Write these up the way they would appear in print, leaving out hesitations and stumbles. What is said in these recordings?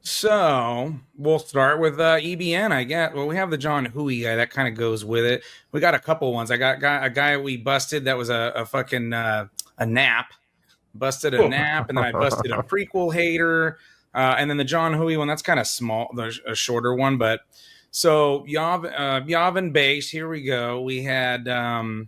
So we'll start with EBN, I guess. Well, we have the John Huey guy that kind of goes with it. We got a couple ones. I got a guy we busted that was a fucking a nap, busted a nap, and then I busted a prequel hater, and then the John Huey one. That's kind of small, a shorter one, but so Yavin base. Here we go. We had.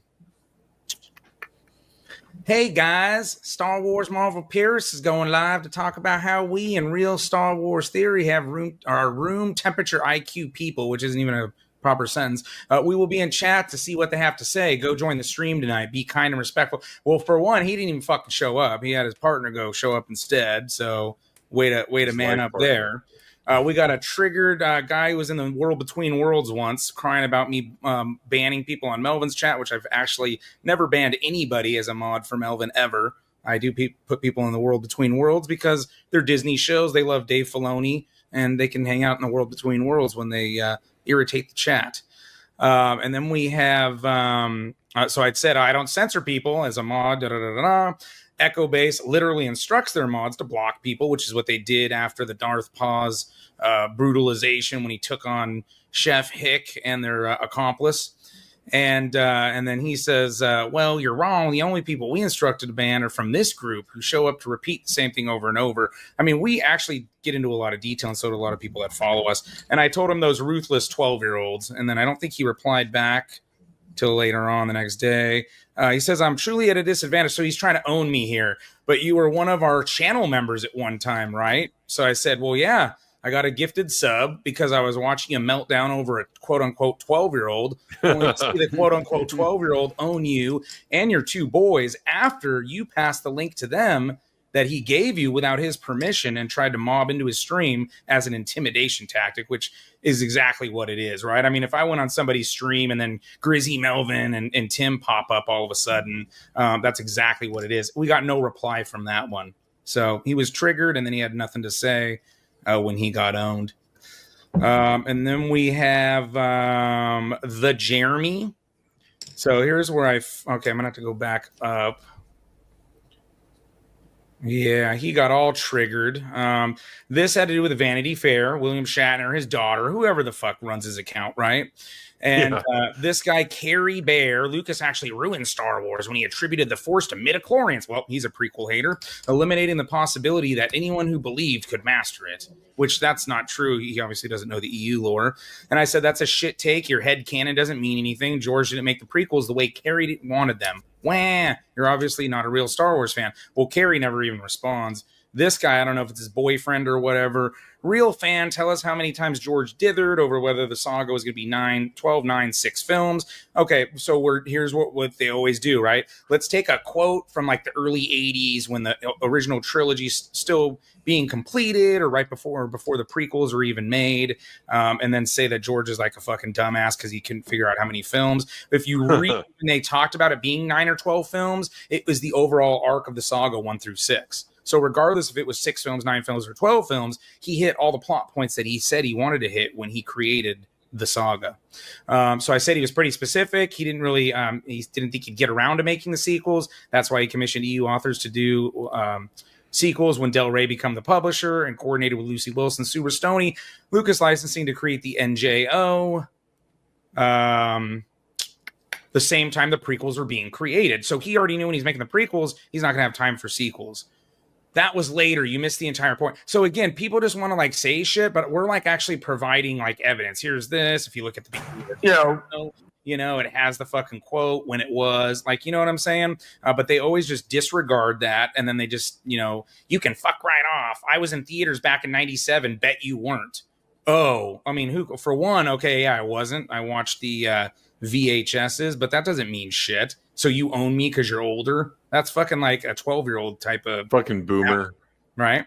Hey guys, Star Wars Marvel Pierce is going live to talk about how we in real Star Wars theory have room temperature IQ people, which isn't even a proper sentence. We will be in chat to see what they have to say. Go join the stream tonight. Be kind and respectful. Well, for one, he didn't even fucking show up. He had his partner show up instead. So way to man up there. We got a triggered guy who was in the World Between Worlds once crying about me banning people on Melvin's chat, which I've actually never banned anybody as a mod for Melvin ever. I do put people in the World Between Worlds because they're Disney shows. They love Dave Filoni, and they can hang out in the World Between Worlds when they irritate the chat. And then we have, so I'd said I don't censor people as a mod, Echo Base literally instructs their mods to block people, which is what they did after the Darth Paz brutalization when he took on Chef Hick and their accomplice. And then he says, well, you're wrong. The only people we instructed to ban are from this group who show up to repeat the same thing over and over. I mean, we actually get into a lot of detail, and so do a lot of people that follow us. And I told him those ruthless 12-year-olds, and then I don't think he replied back till later on the next day. He says, I'm truly at a disadvantage. So he's trying to own me here. But you were one of our channel members at one time, right? So I said, well, yeah, I got a gifted sub because I was watching a meltdown over a quote-unquote 12-year-old. Only to see the quote-unquote 12-year-old own you and your two boys after you passed the link to them that he gave you without his permission and tried to mob into his stream as an intimidation tactic, which is exactly what it is, right? I mean, if I went on somebody's stream and then Grizzy Melvin and Tim pop up all of a sudden, that's exactly what it is. We got no reply from that one. So he was triggered, and then he had nothing to say when he got owned. And then we have the Jeremy. So here's where okay, I'm going to have to go back up. Yeah, he got all triggered. This had to do with Vanity Fair, William Shatner, his daughter, whoever the fuck runs his account, right? And this guy, Carrie Bear, Lucas actually ruined Star Wars when he attributed the Force to midichlorians. Well, he's a prequel hater, eliminating the possibility that anyone who believed could master it, which that's not true. He obviously doesn't know the EU lore. And I said, that's a shit take. Your head canon doesn't mean anything. George didn't make the prequels the way Carrie wanted them. Wah, you're obviously not a real Star Wars fan. Well, Carrie never even responds. This guy, I don't know if it's his boyfriend or whatever. Real fan, tell us how many times George dithered over whether the saga was going to be 12, 9, 6 films. Okay, so here's what they always do, right? Let's take a quote from like the early 80s when the original trilogy's still being completed or right before the prequels were even made, and then say that George is like a fucking dumbass because he couldn't figure out how many films. If you read when they talked about it being 9 or 12 films, it was the overall arc of the saga 1 through 6. So regardless if it was 6 films, 9 films, or 12 films, he hit all the plot points that he said he wanted to hit when he created the saga. So I said he was pretty specific. He didn't really, he didn't think he'd get around to making the sequels. That's why he commissioned EU authors to do sequels when Del Rey became the publisher and coordinated with Lucy Wilson, Super Stoney, Lucas Licensing to create the NJO. The same time the prequels were being created. So he already knew when he's making the prequels, he's not going to have time for sequels. That was later. You missed the entire point. So again, people just want to like say shit, but we're like actually providing like evidence. Here's this. If you look at the it has the fucking quote when it was like, you know what I'm saying? But they always just disregard that. And then they just, you can fuck right off. I was in theaters back in 97. Bet you weren't. Oh, I mean, who, for one, okay, yeah, I wasn't. I watched the VHSs, but that doesn't mean shit. So you own me because you're older? That's fucking like a 12-year-old type of fucking boomer, right?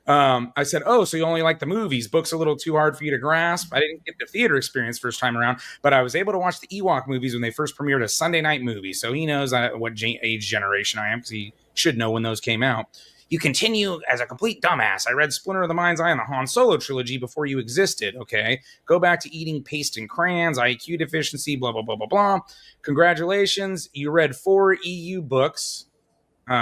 I said, oh, so you only like the movies. Books a little too hard for you to grasp. I didn't get the theater experience first time around, but I was able to watch the Ewok movies when they first premiered as Sunday night movies. So he knows what age generation I am because he should know when those came out. You continue as a complete dumbass. I read Splinter of the Mind's Eye and the Han Solo trilogy before you existed, okay? Go back to eating paste and crayons, IQ deficiency, blah, blah, blah, blah, blah. Congratulations. You read 4 EU books.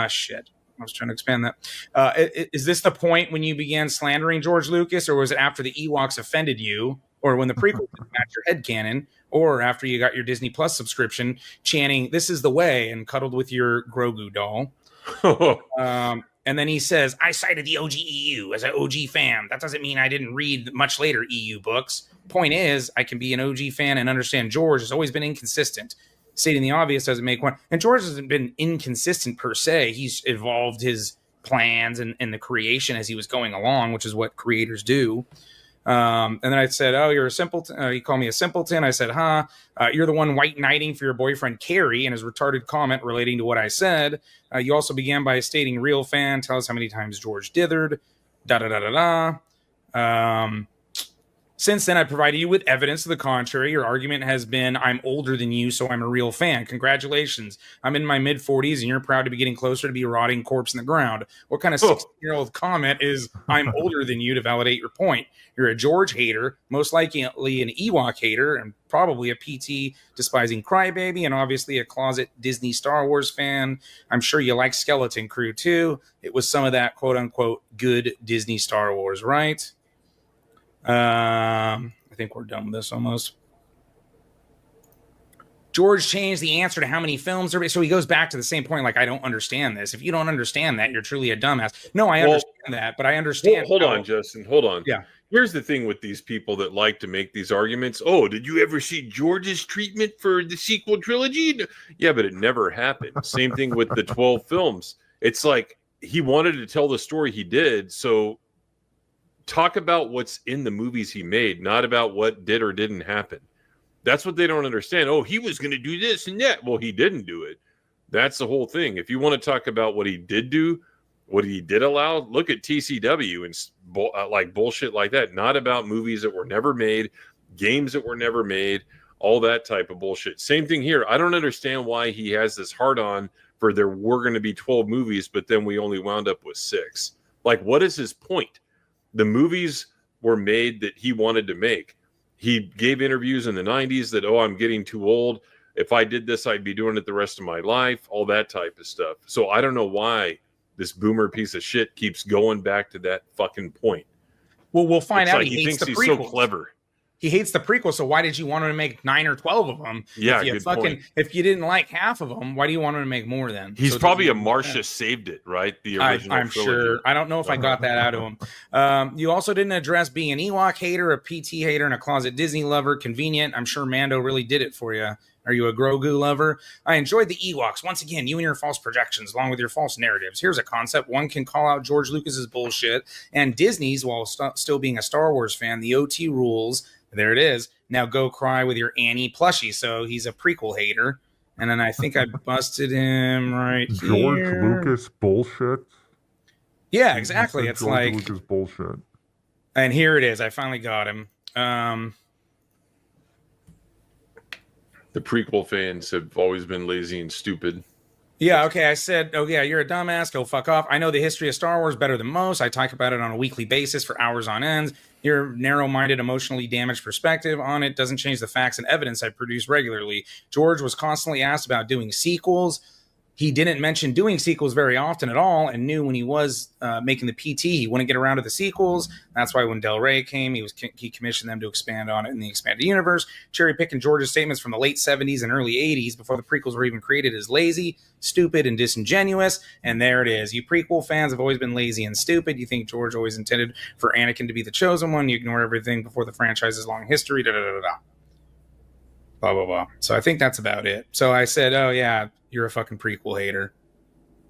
Shit. I was trying to expand that. Is this the point when you began slandering George Lucas, or was it after the Ewoks offended you, or when the prequel didn't match your headcanon, or after you got your Disney Plus subscription, chanting "This is the way" and cuddled with your Grogu doll? And then he says, I cited the OG EU as an OG fan. That doesn't mean I didn't read much later EU books. Point is, I can be an OG fan and understand George has always been inconsistent. Stating the obvious doesn't make one. And George hasn't been inconsistent per se. He's evolved his plans and the creation as he was going along, which is what creators do. And then I said, oh, you're a simpleton. He called me a simpleton. I said, you're the one white knighting for your boyfriend, Carrie, and his retarded comment relating to what I said. You also began by stating real fan. Tell us how many times George dithered. Since then, I provided you with evidence to the contrary. Your argument has been, I'm older than you, so I'm a real fan. Congratulations. I'm in my mid-40s, and you're proud to be getting closer to be a rotting corpse in the ground. What kind of 16-year-old comment is, I'm older than you, to validate your point? You're a George hater, most likely an Ewok hater, and probably a PT despising crybaby, and obviously a closet Disney Star Wars fan. I'm sure you like Skeleton Crew, too. It was some of that, quote-unquote, good Disney Star Wars, right? I think we're done with this almost. George changed the answer to how many films there. So he goes back to the same point. Like, I don't understand this. If you don't understand that, you're truly a dumbass. No, I understand that, but I understand. Hold on, Justin. Hold on. Yeah. Here's the thing with these people that like to make these arguments. Oh, did you ever see George's treatment for the sequel trilogy? Yeah, but it never happened. Same thing with the 12 films. It's like he wanted to tell the story he did. So talk about what's in the movies he made, not about what did or didn't happen. That's what they don't understand. Oh, he was going to do this and that. Well, he didn't do it. That's the whole thing. If you want to talk about what he did do, what he did allow, look at TCW and like bullshit like that. Not about movies that were never made, games that were never made, all that type of bullshit. Same thing here. I don't understand why he has this hard-on for there were going to be 12 movies, but then we only wound up with 6. Like, what is his point? The movies were made that he wanted to make. He gave interviews in the 90s that, oh, I'm getting too old. If I did this, I'd be doing it the rest of my life, all that type of stuff. So I don't know why this boomer piece of shit keeps going back to that fucking point. Well, we'll find out. Like he thinks he's so clever. He hates the prequel, so why did you want him to make 9 or 12 of them? Yeah, if you didn't like half of them, why do you want him to make more then? He's probably a Marcia saved it, right? The original I'm trilogy. Sure. I don't know if I got that out of him. You also didn't address being an Ewok hater, a PT hater, and a closet Disney lover. Convenient. I'm sure Mando really did it for you. Are you a Grogu lover? I enjoyed the Ewoks. Once again, you and your false projections, along with your false narratives. Here's a concept. One can call out George Lucas's bullshit and Disney's while still being a Star Wars fan. The OT rules. There it is. Now go cry with your Annie plushie. So he's a prequel hater. And then I think I busted him right George here. Lucas bullshit. Yeah, exactly. It's George like Lucas bullshit. And here it is. I finally got him. The prequel fans have always been lazy and stupid. Yeah, okay. I said, oh, yeah, you're a dumbass. Go fuck off. I know the history of Star Wars better than most. I talk about it on a weekly basis for hours on end. Your narrow-minded, emotionally damaged perspective on it doesn't change the facts and evidence I produce regularly. George was constantly asked about doing sequels. He didn't mention doing sequels very often at all and knew when he was making the PT, he wouldn't get around to the sequels. That's why when Del Rey came, he commissioned them to expand on it in the expanded universe. Cherry-picking George's statements from the late 70s and early 80s before the prequels were even created is lazy, stupid, and disingenuous. And there it is. You prequel fans have always been lazy and stupid. You think George always intended for Anakin to be the chosen one. You ignore everything before the franchise's long history. Da-da-da-da-da. Blah, blah, blah. So I think that's about it. So I said, oh, yeah, you're a fucking prequel hater.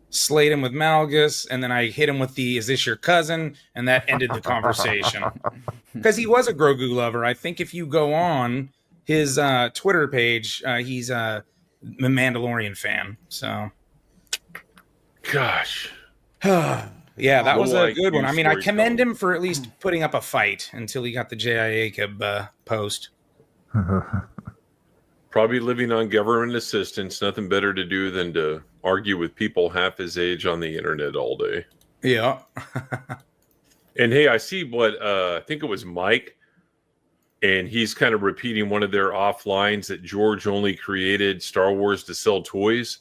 Slayed him with Malgus, and then I hit him with the, is this your cousin? And that ended the conversation. Because he was a Grogu lover. I think if you go on his Twitter page, he's a Mandalorian fan. So. Gosh. Yeah, that was a good one. I mean, I commend him for at least putting up a fight until he got the J.I. Jacob post. Probably living on government assistance, nothing better to do than to argue with people half his age on the internet all day. Yeah. And hey, I see what I think it was Mike, and he's kind of repeating one of their off lines that George only created Star Wars to sell toys.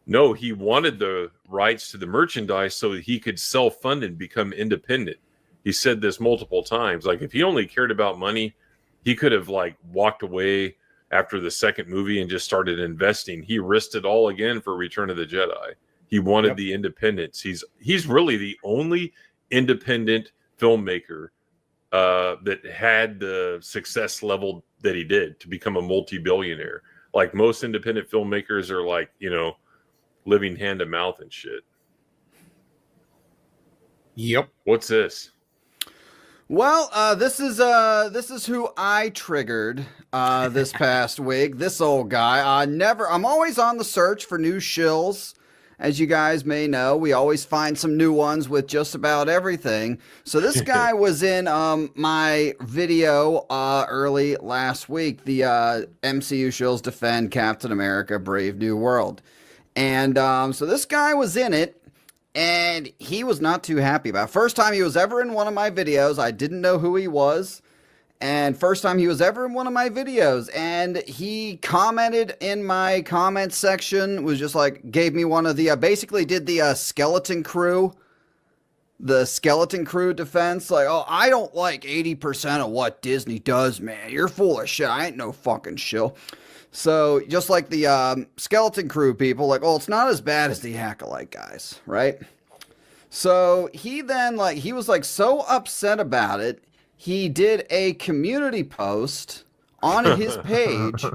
No, he wanted the rights to the merchandise so that he could self-fund and become independent. He said this multiple times. Like, if he only cared about money, he could have like walked away after the second movie and just started investing. He risked it all again for Return of the Jedi. He wanted the independence. He's really the only independent filmmaker that had the success level that he did to become a multi-billionaire. Like, most independent filmmakers are like, you know, living hand to mouth and shit. Yep. What's this? Well, this is who I triggered this past week. This old guy. I'm always on the search for new shills. As you guys may know, we always find some new ones with just about everything. So this guy was in my video early last week, the MCU shills defend Captain America: Brave New World. And so this guy was in it, and he was not too happy about it. First time he was ever in one of my videos. I didn't know who he was. And first time he was ever in one of my videos, and he commented in my comment section, was just like, gave me one of the, basically did the skeleton crew defense, like, oh, I don't like 80% of what Disney does, man. You're full of shit. I ain't no fucking shill. So just like the skeleton crew people, like, oh, it's not as bad as the Acolyte guys, right? So he then, like, he was like so upset about it. He did a community post on his page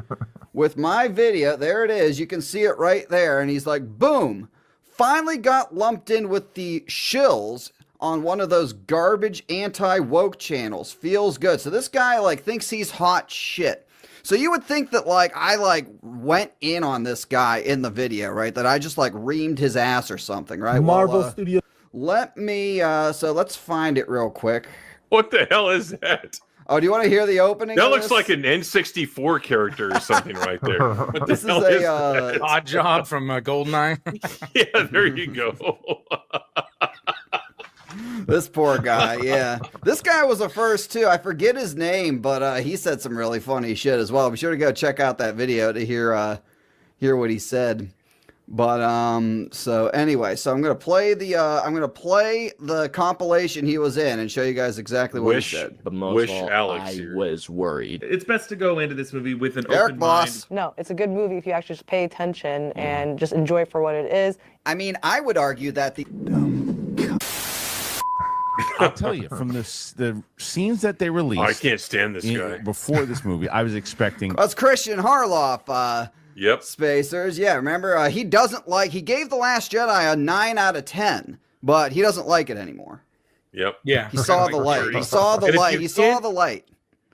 with my video. There it is. You can see it right there. And he's like, boom, finally got lumped in with the shills on one of those garbage anti-woke channels. Feels good. So this guy like thinks he's hot shit. So you would think that like I like went in on this guy in the video, right? That I just like reamed his ass or something, right? Marvel Studios. Let me, so let's find it real quick. What the hell is that? Oh, do you want to hear the opening? That looks like an N64 character or something right there. What This the is hell is a that? Odd Job from Goldeneye. Yeah, there you go. this poor guy. Yeah, this guy was a first too. I forget his name, but he said some really funny shit as well. Be sure to go check out that video to hear what he said. But so anyway, so I'm gonna play the compilation he was in and show you guys exactly what he said. But most Wish of all, Alex I here. was worried. It's best to go into this movie with an Eric open Boss. mind. No, it's a good movie if you actually just pay attention and just enjoy it for what it is. I mean, I would argue that the I'll tell you, from the scenes that they released, I can't stand this guy. before this movie, I was expecting. that's Christian Harloff. Yep. Spacers, yeah. Remember, he doesn't like. He gave The Last Jedi a 9 out of 10, but he doesn't like it anymore. Yep. Yeah. He saw the light. He saw the And if light. you He saw can't- the light.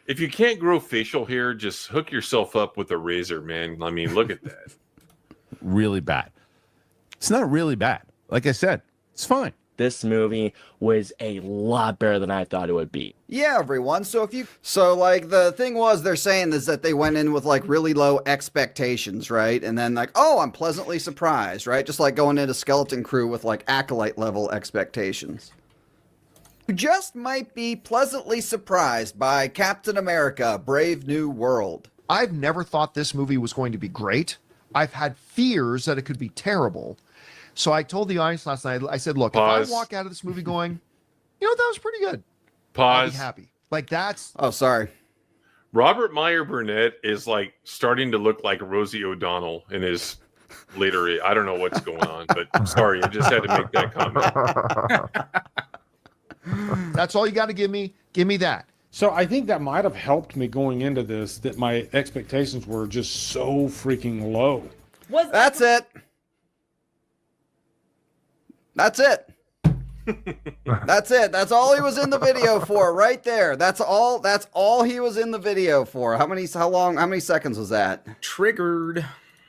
If you can't grow facial hair, just hook yourself up with a razor, man. I mean, look at that. Really bad. It's not really bad. Like I said, it's fine. This movie was a lot better than I thought it would be. Yeah, everyone. So like the thing was, they're saying is that they went in with like really low expectations, right? And then like, oh, I'm pleasantly surprised, right? Just like going into Skeleton Crew with like Acolyte level expectations. You just might be pleasantly surprised by Captain America: Brave New World. I've never thought this movie was going to be great. I've had fears that it could be terrible. So I told the audience last night, I said, look, Pause. if I walk out of this movie going, you know, that was pretty good, I'll Pause. be happy. Like that's... Oh, sorry. Robert Meyer Burnett is like starting to look like Rosie O'Donnell in his later. I don't know what's going on, but sorry, I just had to make that comment. That's all you got to give me. Give me that. So I think that might have helped me going into this, that my expectations were just so freaking low. That's it. That's it. That's it. That's all he was in the video for right there. That's all he was in the video for. How many seconds was that? Triggered.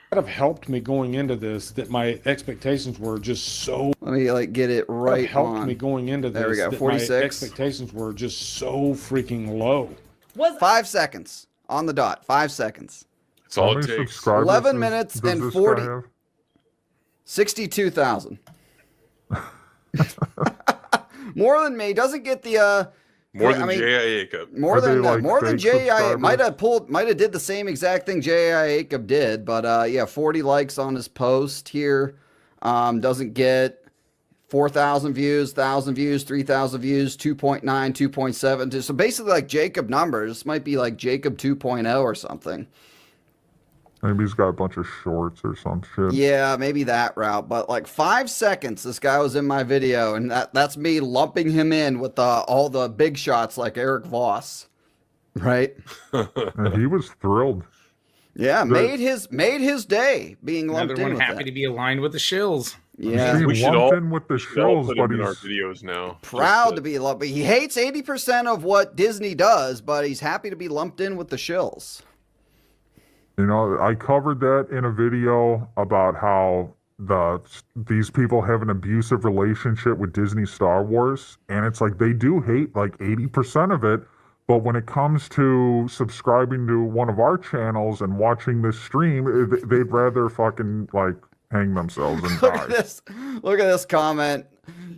That have helped me going into this, that my expectations were just so Let me like get it that right helped on. me going into this. There we go, that 46. My expectations were just so freaking low. 5 seconds on the dot. 5 seconds. That's all it takes. 11 minutes and 62,000. More than me. Doesn't get the More than I mean, J.I. Jacob. More Are they, than like, more than fake J.I. subscribers? might have did the same exact thing J.I. Jacob did, but yeah, 40 likes on his post here. Doesn't get 4,000 views, 1,000 views, 3,000 views, 2.9, 2.7. So basically, like Jacob numbers. This might be like Jacob 2.0 or something. Maybe he's got a bunch of shorts or some shit. Yeah, maybe that route. But like 5 seconds, this guy was in my video, and that's me lumping him in with all the big shots like Eric Voss, right? And he was thrilled. Yeah, made his day being lumped Another in one with happy that. to be aligned with the Shills. Yeah, Being We should lumped all, in with the we should all Shills, put but him in our he's videos now. proud to be lumped. He hates 80% of what Disney does, but he's happy to be lumped in with the Shills. You know, I covered that in a video about how these people have an abusive relationship with Disney Star Wars, and it's like they do hate like 80% of it, but when it comes to subscribing to one of our channels and watching this stream, they'd rather fucking like hang themselves and Look die. at this. Look at this comment.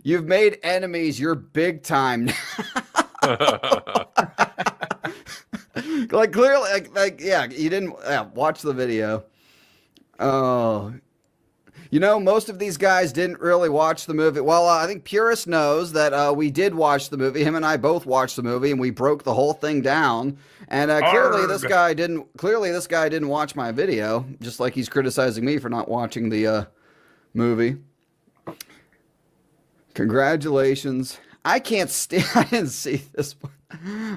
You've made enemies. You're big time. Like clearly, yeah, you didn't watch the video. Oh, you know, most of these guys didn't really watch the movie. Well, I think Purist knows that we did watch the movie. Him and I both watched the movie, and we broke the whole thing down. And clearly, this guy didn't. Clearly, this guy didn't watch my video. Just like he's criticizing me for not watching the movie. Congratulations. I can't stand. I didn't see this one.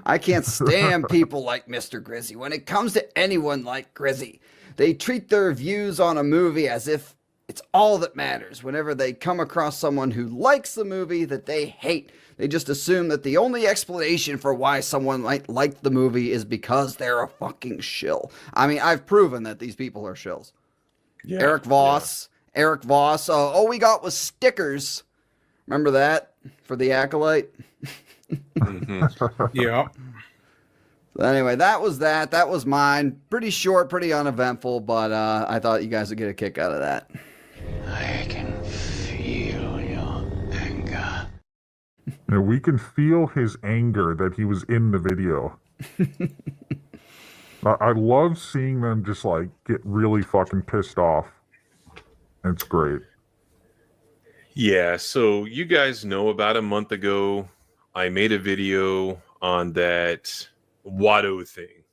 I can't stand people like Mr. Grizzy. When it comes to anyone like Grizzy, they treat their views on a movie as if it's all that matters. Whenever they come across someone who likes the movie that they hate, they just assume that the only explanation for why someone might like the movie is because they're a fucking shill. I mean, I've proven that these people are shills. Yeah, Eric Voss. All we got was stickers. Remember that for the Acolyte? Yeah. So anyway, that was that. That was mine. Pretty short, pretty uneventful, but I thought you guys would get a kick out of that. I can feel your anger. You know, we can feel his anger that he was in the video. I love seeing them just like get really fucking pissed off. It's great. Yeah, so you guys know about a month ago, I made a video on that Watto thing.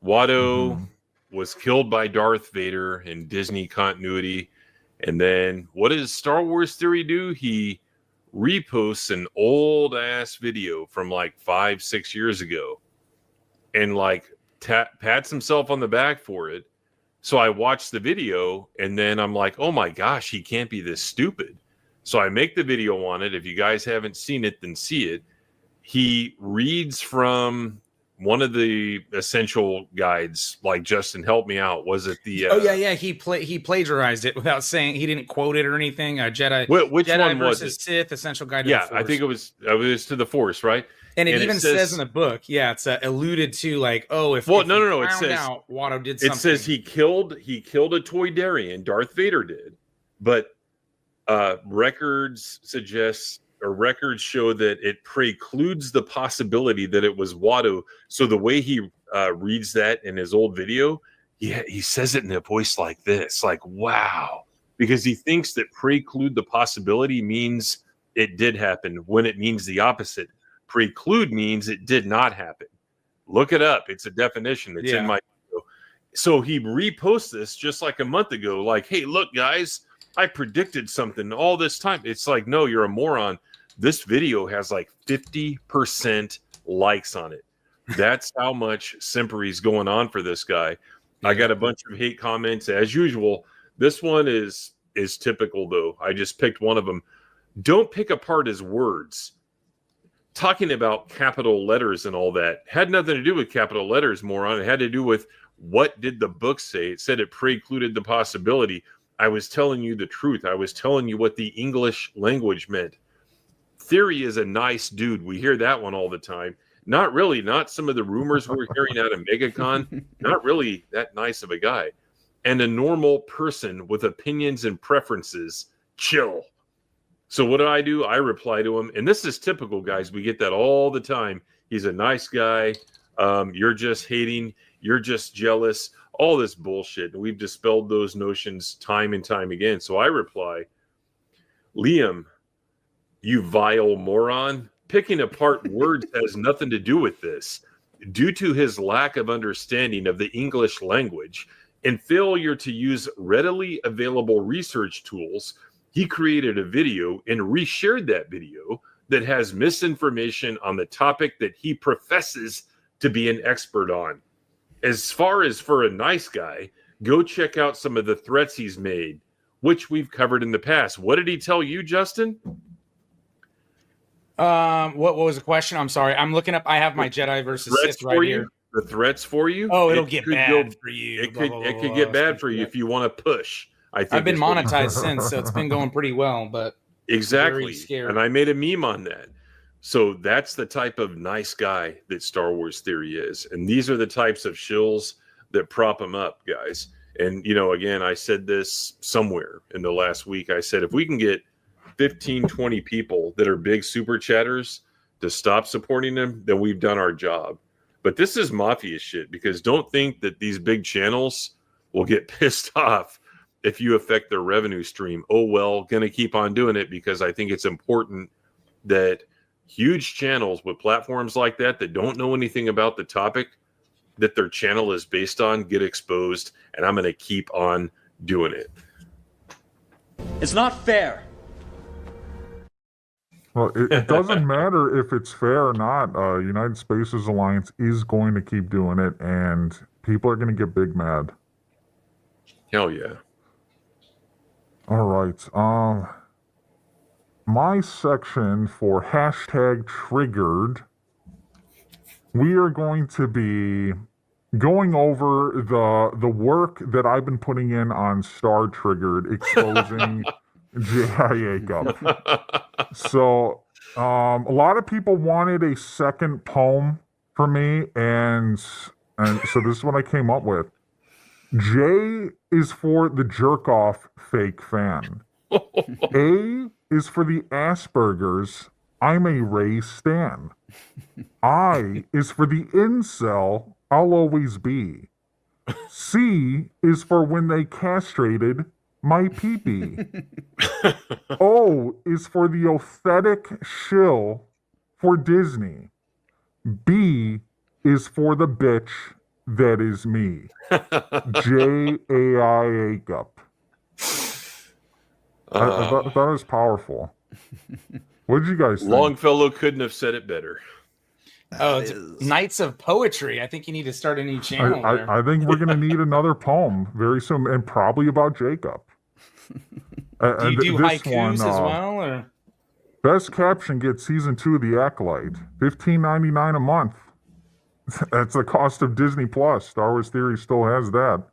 Watto was killed by Darth Vader in Disney continuity. And then what does Star Wars Theory do? He reposts an old ass video from like 5-6 years ago and like pats himself on the back for it. So I watched the video and then I'm like, oh my gosh, he can't be this stupid. So I make the video on it. If you guys haven't seen it, then see it. He reads from one of the essential guides, like Justin, help me out. Was it the? Oh yeah. He plagiarized it without saying, he didn't quote it or anything. Jedi. Which Jedi one was versus it? Sith, essential guide. To Yeah, the Force. I think it was to the Force, right? And it even says in the book, yeah, it's alluded to like, oh, if no, it says out Watto did something. It says he killed a Toydarian, Darth Vader did, but records show that it precludes the possibility that it was Watto. So the way he reads that in his old video, he says it in a voice like this, like wow, because he thinks that preclude the possibility means it did happen when it means the opposite. Preclude means it did not happen. Look it up. It's a definition. It's in my video. So he reposts this just like a month ago, like, hey, look, guys, I predicted something all this time. It's like, no, you're a moron. This video has like 50% likes on it. That's how much simpery's going on for this guy. I got a bunch of hate comments as usual. This one is typical though. I just picked one of them. Don't pick apart his words. Talking about capital letters and all that had nothing to do with capital letters, moron. It had to do with what did the book say? It said it precluded the possibility. I was telling you the truth. I was telling you what the English language meant. Theory is a nice dude. We hear that one all the time. Not really. Not some of the rumors we're hearing out of MegaCon. Not really that nice of a guy. And a normal person with opinions and preferences. Chill. So what do? I reply to him, and this is typical, guys. We get that all the time. He's a nice guy. You're just hating. You're just jealous. All this bullshit. And we've dispelled those notions time and time again. So I reply, Liam, you vile moron. Picking apart words has nothing to do with this. Due to his lack of understanding of the English language and failure to use readily available research tools, he created a video and reshared that video that has misinformation on the topic that he professes to be an expert on. As far as for a nice guy, go check out some of the threats he's made, which we've covered in the past. What did he tell you, Justin? What was the question? I'm sorry. I'm looking up. I have my Jedi versus Sith right here. The threats for you? Oh, it'll get bad for you. It could get bad for you if you want to push. I think I've been monetized since, so it's been going pretty well. But exactly, and I made a meme on that. So that's the type of nice guy that Star Wars Theory is, and these are the types of shills that prop him up, guys. And again, I said this somewhere in the last week. I said if we can get 15, 20 people that are big super chatters to stop supporting them, then we've done our job. But this is mafia shit, because don't think that these big channels will get pissed off if you affect their revenue stream. Oh, well, going to keep on doing it, because I think it's important that huge channels with platforms like that don't know anything about the topic that their channel is based on get exposed, and I'm going to keep on doing it. It's not fair. Well, it doesn't matter if it's fair or not. United Spaces Alliance is going to keep doing it, and people are going to get big mad. Hell yeah. All right. My section for #triggered, we are going to be going over the work that I've been putting in on Star Triggered, exposing J.I. Jacob. So, a lot of people wanted a second poem from me, and so this is what I came up with. J is for the jerk-off fake fan. A is for the Asperger's I'm a Ray Stan. I is for the incel I'll always be. C is for when they castrated my pee-pee. O is for the othetic shill for Disney. B is for the bitch that is me. J.A.I. Jacob. I thought it was powerful. What did you guys think? Longfellow couldn't have said it better. Oh, it's Knights of Poetry. I think you need to start a new channel. I think we're going to need another poem very soon, and probably about Jacob. Do you do haikus as well? Or? Best Caption gets season 2 of The Acolyte. $15.99 a month. That's the cost of Disney Plus. Star Wars Theory still has that.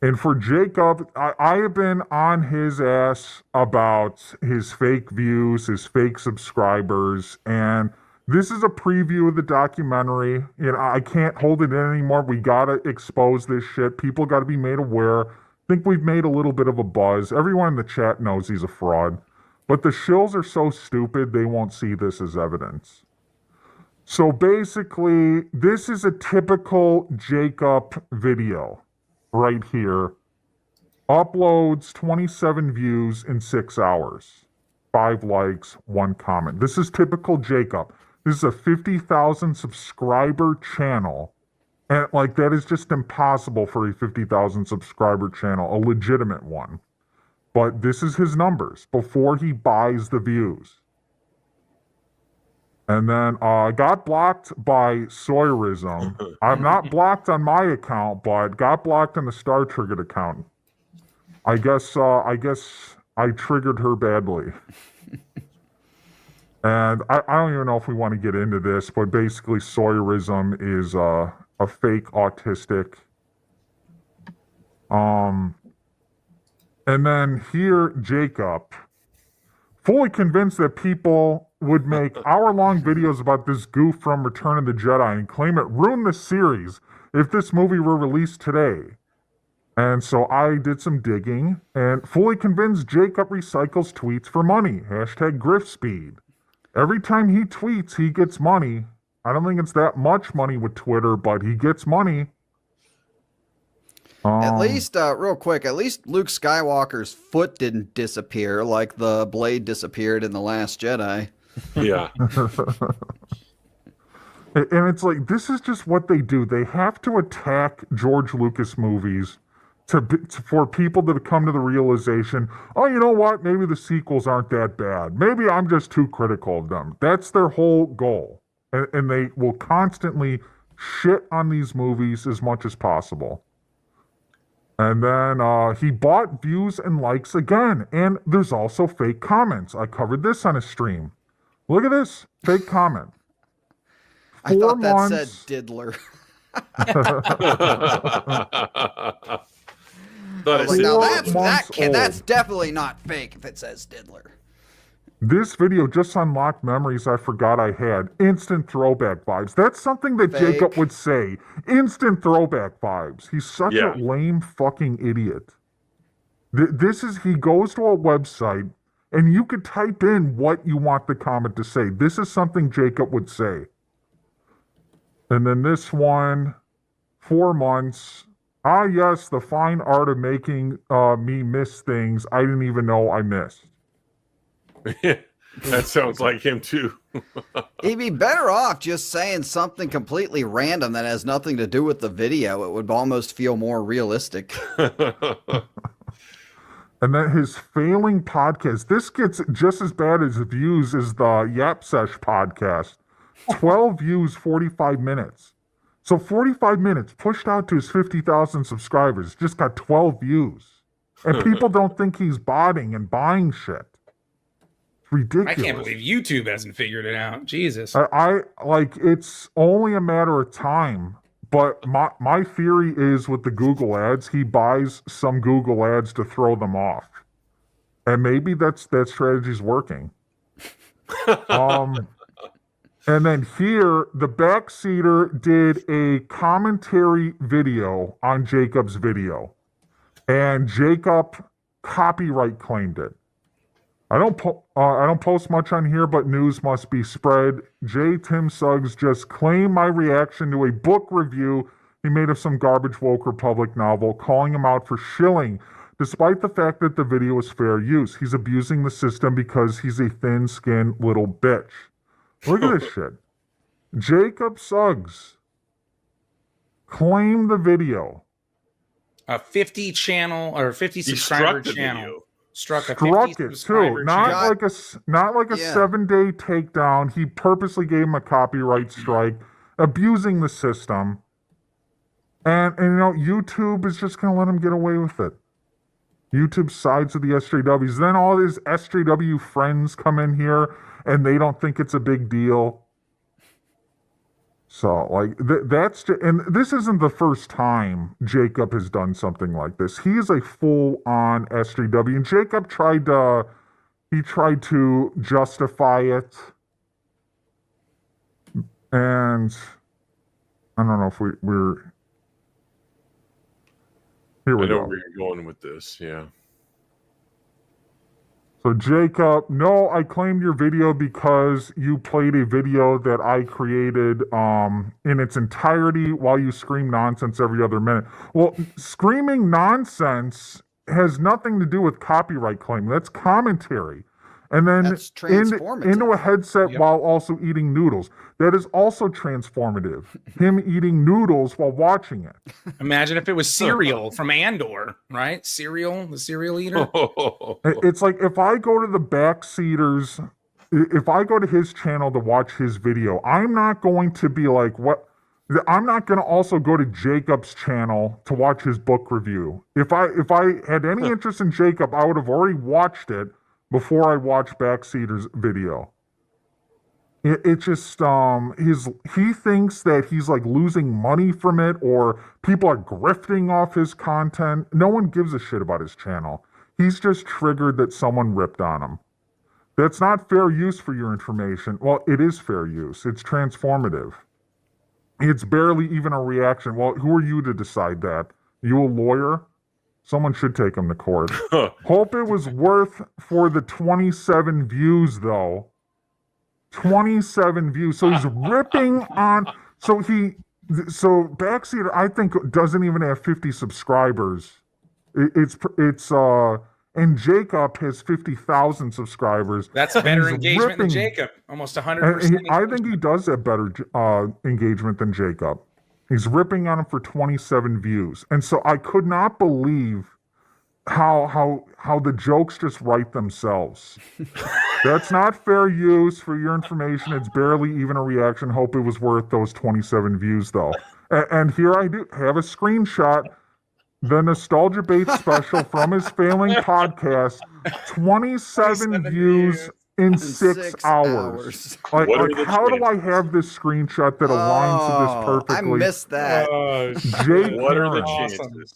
And for Jacob, I have been on his ass about his fake views, his fake subscribers, and this is a preview of the documentary. I can't hold it in anymore. We gotta expose this shit. People gotta be made aware. I think we've made a little bit of a buzz. Everyone in the chat knows he's a fraud. But the shills are so stupid, they won't see this as evidence. So basically, this is a typical Jacob video right here. Uploads 27 views in 6 hours. 5 likes, 1 comment. This is typical Jacob. This is a 50,000 subscriber channel. And that is just impossible for a 50,000 subscriber channel, a legitimate one. But this is his numbers before he buys the views. And then got blocked by Sawyerism. I'm not blocked on my account, but got blocked on the Star Triggered account. I guess I triggered her badly. And I don't even know if we want to get into this, but basically Sawyerism is a fake autistic. And then here, Jacob, fully convinced that people would make hour-long videos about this goof from Return of the Jedi and claim it ruined the series if this movie were released today. And so I did some digging and fully convinced Jacob recycles tweets for money. Hashtag grift speed. Every time he tweets, he gets money. I don't think it's that much money with Twitter, but he gets money. At least, real quick, at least Luke Skywalker's foot didn't disappear like the blade disappeared in The Last Jedi. Yeah. And it's like, this is just what they do. They have to attack George Lucas movies for people to come to the realization, oh, you know what? Maybe the sequels aren't that bad. Maybe I'm just too critical of them. That's their whole goal. And they will constantly shit on these movies as much as possible. And then he bought views and likes again. And there's also fake comments. I covered this on a stream. Look at this fake comment. I thought that said diddler. That's definitely not fake if it says diddler. This video just unlocked memories I forgot I had. Instant throwback vibes. That's something that Fake. Jacob would say. Instant throwback vibes. He's such a lame fucking idiot. He goes to a website and you could type in what you want the comment to say. This is something Jacob would say. And then this one, 4 months. Ah, yes, the fine art of making me miss things I didn't even know I missed. That sounds like him too. He'd be better off just saying something completely random that has nothing to do with the video. It would almost feel more realistic. And then his failing podcast. This gets just as bad as views as the Yap Sesh podcast. 12 views, 45 minutes. So 45 minutes pushed out to his 50,000 subscribers, just got 12 views. And people don't think he's botting and buying shit. It's ridiculous. I can't believe YouTube hasn't figured it out. Jesus. I like, it's only a matter of time. But my theory is with the Google ads, he buys some Google ads to throw them off. And maybe that strategy's working. And then here, the Backseater did a commentary video on Jacob's video. And Jacob copyright claimed it. I don't post much on here, but news must be spread. Tim Suggs just claimed my reaction to a book review he made of some garbage woke Republic novel, calling him out for shilling, despite the fact that the video was fair use. He's abusing the system because he's a thin-skinned little bitch. Look at this shit. Jacob Suggs claimed the video. A 50 channel or 50 subscriber channel. Struck a 50 it too. Not like a 7-day takedown. He purposely gave him a copyright strike, abusing the system. And you know, YouTube is just gonna let him get away with it. YouTube sides with the SJWs. Then all his SJW friends come in here and they don't think it's a big deal. So, like, and this isn't the first time Jacob has done something like this. He is a full-on SJW, and Jacob tried to justify it. And I don't know if we're here we I know go. where you're going with this, yeah. So Jacob, no, I claimed your video because you played a video that I created in its entirety while you scream nonsense every other minute. Well, screaming nonsense has nothing to do with copyright claim. That's commentary. And then into a headset while also eating noodles. That is also transformative. Him eating noodles while watching it. Imagine if it was cereal from Andor, right? Cereal, the cereal eater. It's like if I go to the Backseaters, if I go to his channel to watch his video, I'm not going to be like, what? I'm not going to also go to Jacob's channel to watch his book review. If I had any interest in Jacob, I would have already watched it before I watched Backseater's video. It just, he thinks that he's like losing money from it or people are grifting off his content. No one gives a shit about his channel. He's just triggered that someone ripped on him. That's not fair use for your information. Well, it is fair use. It's transformative. It's barely even a reaction. Well, who are you to decide that? You a lawyer? Someone should take him to court. Hope it was worth for the 27 views, though. 27 views. So he's ripping on. So Backseater, I think, doesn't even have 50 subscribers. And Jacob has 50,000 subscribers. That's better engagement than Jacob. Almost 100%. I think he does have better engagement than Jacob. He's ripping on him for 27 views. And so I could not believe how the jokes just write themselves. That's not fair use for your information. It's barely even a reaction. Hope it was worth those 27 views, though. And here I do have a screenshot. The Nostalgia Bait special from his failing podcast, 27 views in 6 hours. Like how do I have this screenshot that aligns to this perfectly? I missed that. Jake What are the Aaron. chances?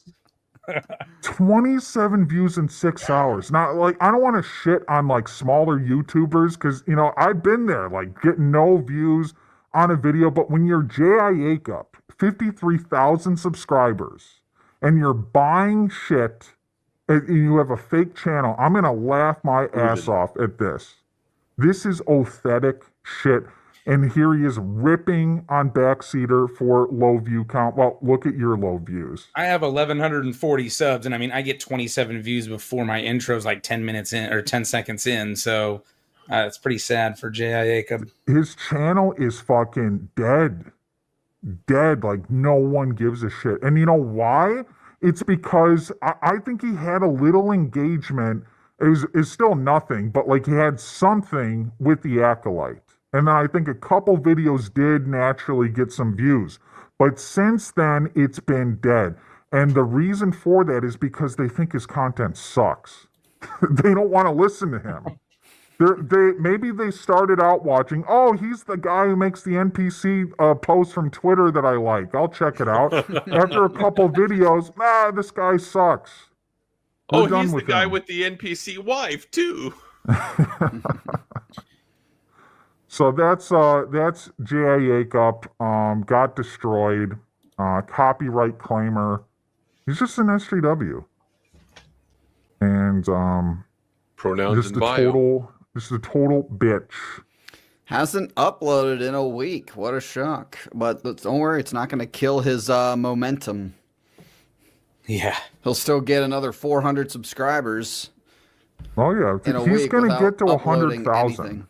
27 views in 6 hours. Now, like, I don't want to shit on like smaller YouTubers because, you know, I've been there, like getting no views on a video. But when you're J.I. Jacob, 53,000 subscribers, and you're buying shit, and you have a fake channel, I'm going to laugh my ass off at this. This is authentic shit. And here he is ripping on Backseater for low view count. Well, look at your low views. I have 1,140 subs, and I mean, I get 27 views before my intro's like 10 minutes in or 10 seconds in. So it's pretty sad for J.I. Jacob. His channel is fucking dead. Dead. Like, no one gives a shit. And you know why? It's because I think he had a little engagement. It's still nothing, but like he had something with the Acolyte. And then I think a couple videos did naturally get some views. But since then, it's been dead. And the reason for that is because they think his content sucks. They don't want to listen to him. Maybe they started out watching, oh, he's the guy who makes the NPC post from Twitter that I like. I'll check it out. After a couple videos, this guy sucks. He's the guy with the NPC wife, too. So that's J.I. Jacob, got destroyed, copyright claimer. He's just an SJW. And pronouns just in bio. Just a total bitch. Hasn't uploaded in a week. What a shock. But don't worry, it's not going to kill his momentum. Yeah. He'll still get another 400 subscribers. Oh, yeah. He's going to get to 100,000.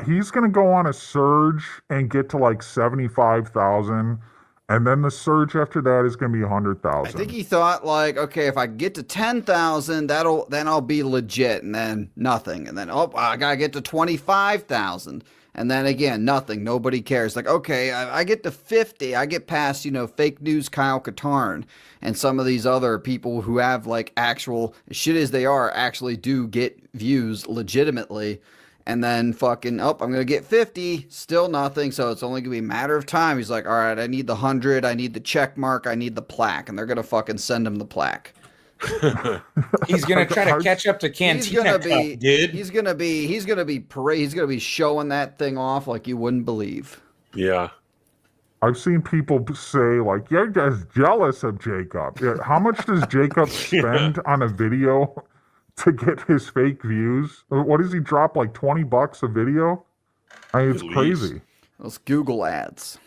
He's going to go on a surge and get to like 75,000. And then the surge after that is going to be 100,000. I think he thought like, okay, if I get to 10,000, then I'll be legit, and then nothing, and then I gotta get to 25,000, and then again nothing. Nobody cares. Like, okay, I get to 50, I get past fake news Kyle Katarn and some of these other people who have like actual shit as they are actually do get views legitimately. And then fucking, I'm going to get 50, still nothing, so it's only going to be a matter of time. He's like, all right, I need the 100, I need the check mark, I need the plaque, and they're going to fucking send him the plaque. He's going to try to catch up to Cantina dude. He's going to be showing that thing off like you wouldn't believe. Yeah. I've seen people say, like, you're just jealous of Jacob. Yeah, how much does Jacob spend on a video to get his fake views? What does he drop, like $20 a video? I mean, it's crazy. Those Google ads.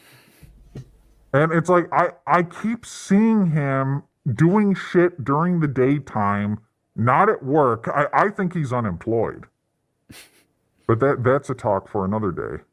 And it's like, I keep seeing him doing shit during the daytime, not at work. I think he's unemployed. But that's a talk for another day.